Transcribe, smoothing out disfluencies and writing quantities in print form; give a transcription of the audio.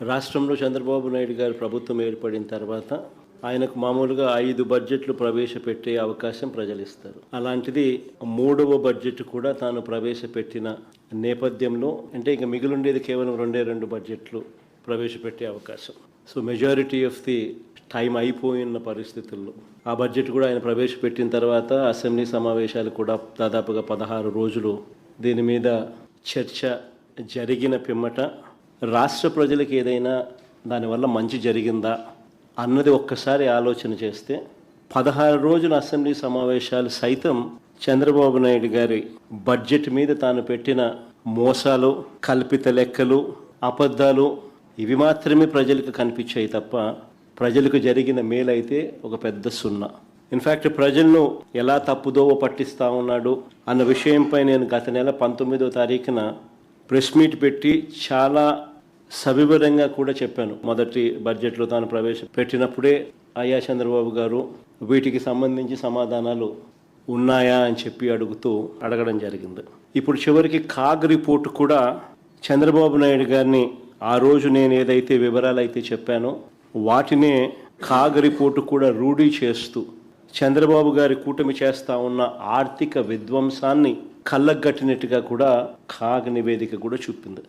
రాష్ట్రంలో చంద్రబాబు నాయుడు గారు ప్రభుత్వం ఏర్పడిన తర్వాత ఆయనకు మామూలుగా 5 బడ్జెట్లు ప్రవేశపెట్టే అవకాశం ప్రజలు ఇస్తారు. అలాంటిది 3వ బడ్జెట్ కూడా తాను ప్రవేశపెట్టిన నేపథ్యంలో అంటే ఇక మిగిలిండేది కేవలం 2 బడ్జెట్లు ప్రవేశపెట్టే అవకాశం. So majority of the time అయిపోయిన పరిస్థితుల్లో ఆ బడ్జెట్ కూడా ఆయన ప్రవేశపెట్టిన తర్వాత అసెంబ్లీ సమావేశాలు కూడా దాదాపుగా 16 రోజులు దీని మీద చర్చ జరిగిన పిమ్మట రాష్ట్ర ప్రజలకు ఏదైనా దానివల్ల మంచి జరిగిందా అన్నది ఒక్కసారి ఆలోచన చేస్తే 16 రోజుల అసెంబ్లీ సమావేశాలు సైతం చంద్రబాబు నాయుడు గారి బడ్జెట్ మీద తాను పెట్టిన మోసాలు, కల్పిత లెక్కలు, అబద్ధాలు ఇవి మాత్రమే ప్రజలకు కనిపించాయి తప్ప ప్రజలకు జరిగిన మేలైతే ఒక పెద్ద సున్నా. ఇన్ఫ్యాక్ట్ ప్రజలను ఎలా తప్పుదోవ పట్టిస్తూ ఉన్నాడు అన్న విషయంపై నేను గత నెల 19వ తారీఖున ప్రెస్ మీట్ పెట్టి చాలా సవివరంగా కూడా చెప్పాను. మొదటి బడ్జెట్లో తాను ప్రవేశపెట్టినప్పుడే అయ్యా చంద్రబాబు గారు వీటికి సంబంధించి సమాధానాలు ఉన్నాయా అని చెప్పి అడగడం జరిగింది. ఇప్పుడు చివరికి కాగ్ రిపోర్ట్ కూడా చంద్రబాబు నాయుడు గారిని ఆ రోజు నేను ఏదైతే వివరాలు అయితే చెప్పానో వాటినే కాగ్ రిపోర్టు కూడా రూఢీ చేస్తూ చంద్రబాబు గారి కూటమి చేస్తూ ఉన్న ఆర్థిక విధ్వంసాన్ని కళ్ళగట్టినట్టుగా కూడా కాగ్ నివేదిక కూడా చూపింది.